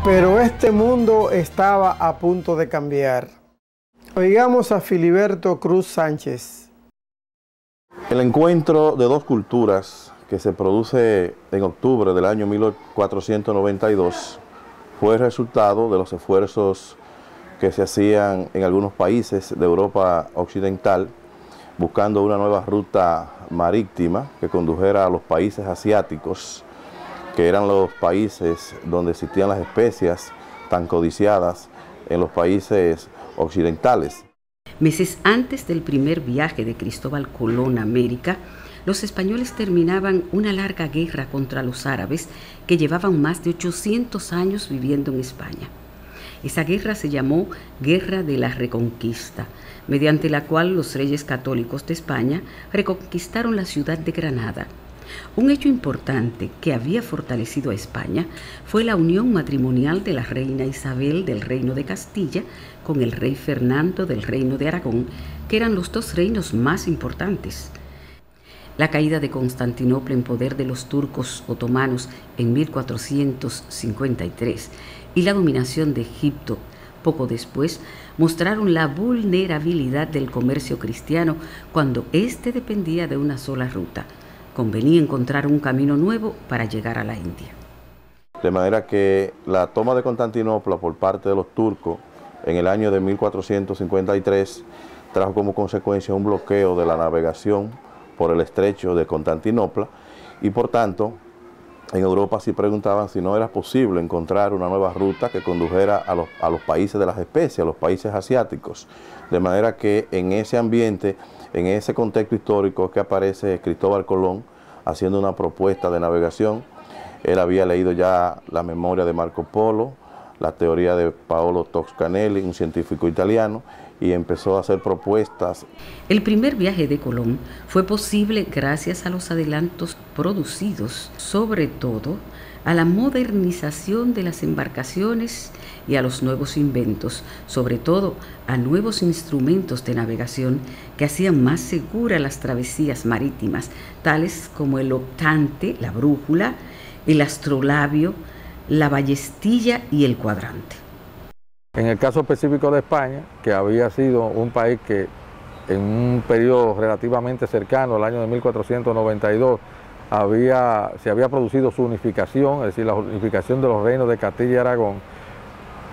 Pero este mundo estaba a punto de cambiar. Oigamos a Filiberto Cruz Sánchez. El encuentro de dos culturas que se produce en octubre del año 1492 fue el resultado de los esfuerzos que se hacían en algunos países de Europa Occidental buscando una nueva ruta marítima que condujera a los países asiáticos, que eran los países donde existían las especias tan codiciadas en los países occidentales. Meses antes del primer viaje de Cristóbal Colón a América, los españoles terminaban una larga guerra contra los árabes que llevaban más de 800 años viviendo en España. Esa guerra se llamó Guerra de la Reconquista, mediante la cual los reyes católicos de España reconquistaron la ciudad de Granada. Un hecho importante que había fortalecido a España fue la unión matrimonial de la reina Isabel del Reino de Castilla con el rey Fernando del Reino de Aragón, que eran los dos reinos más importantes. La caída de Constantinopla en poder de los turcos otomanos en 1453 y la dominación de Egipto poco después mostraron la vulnerabilidad del comercio cristiano cuando éste dependía de una sola ruta. Convenía encontrar un camino nuevo para llegar a la India. De manera que la toma de Constantinopla por parte de los turcos en el año de 1453 trajo como consecuencia un bloqueo de la navegación por el estrecho de Constantinopla y por tanto en Europa se preguntaban si no era posible encontrar una nueva ruta que condujera a los países de las especias, a los países asiáticos. De manera que en ese ambiente, en ese contexto histórico que aparece Cristóbal Colón haciendo una propuesta de navegación. Él había leído ya la memoria de Marco Polo, la teoría de Paolo Toscanelli, un científico italiano, y empezó a hacer propuestas. El primer viaje de Colón fue posible gracias a los adelantos producidos, sobre todo a la modernización de las embarcaciones y a los nuevos inventos, sobre todo a nuevos instrumentos de navegación que hacían más seguras las travesías marítimas, tales como el octante, la brújula, el astrolabio, la ballestilla y el cuadrante. En el caso específico de España, que había sido un país que en un periodo relativamente cercano, el año de 1492, se había producido su unificación, es decir, la unificación de los reinos de Castilla y Aragón,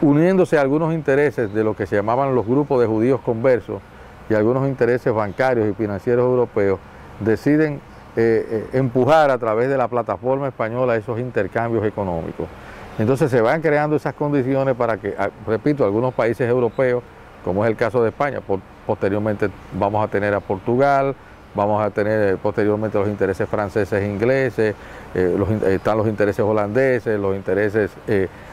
uniéndose a algunos intereses de lo que se llamaban los grupos de judíos conversos y algunos intereses bancarios y financieros europeos, deciden empujar a través de la plataforma española esos intercambios económicos. Entonces se van creando esas condiciones para que, repito, algunos países europeos, como es el caso de España, posteriormente vamos a tener a Portugal, vamos a tener posteriormente los intereses franceses e ingleses, están los intereses holandeses, los intereses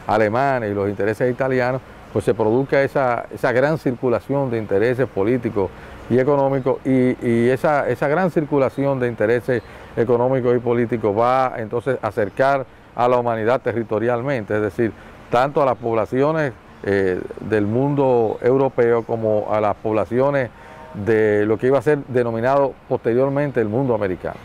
alemanes y los intereses italianos, pues se produzca esa gran circulación de intereses políticos y económicos y esa gran circulación de intereses económicos y políticos va entonces a acercar a la humanidad territorialmente, es decir, tanto a las poblaciones del mundo europeo como a las poblaciones de lo que iba a ser denominado posteriormente el mundo americano.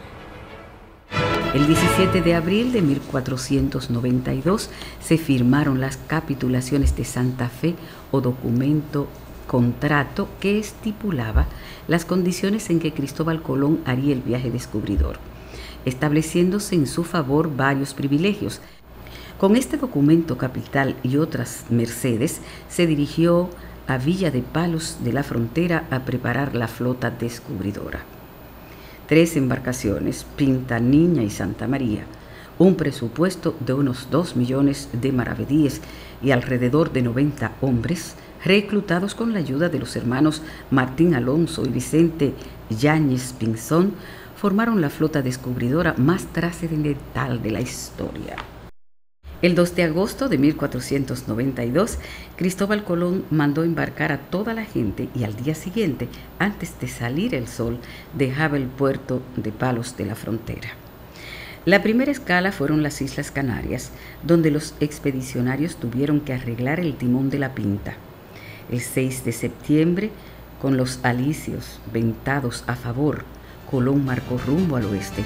El 17 de abril de 1492 se firmaron las capitulaciones de Santa Fe o documento contrato que estipulaba las condiciones en que Cristóbal Colón haría el viaje descubridor, estableciéndose en su favor varios privilegios. Con este documento capital y otras mercedes se dirigió a Villa de Palos de la Frontera a preparar la flota descubridora. 3 embarcaciones, Pinta, Niña y Santa María, un presupuesto de unos 2 millones de maravedíes y alrededor de 90 hombres, reclutados con la ayuda de los hermanos Martín Alonso y Vicente Yáñez Pinzón, formaron la flota descubridora más trascendental de la historia. El 2 de agosto de 1492, Cristóbal Colón mandó embarcar a toda la gente y al día siguiente, antes de salir el sol, dejaba el puerto de Palos de la Frontera. La primera escala fueron las Islas Canarias, donde los expedicionarios tuvieron que arreglar el timón de la Pinta. El 6 de septiembre, con los alisios ventados a favor, Colón marcó rumbo al oeste,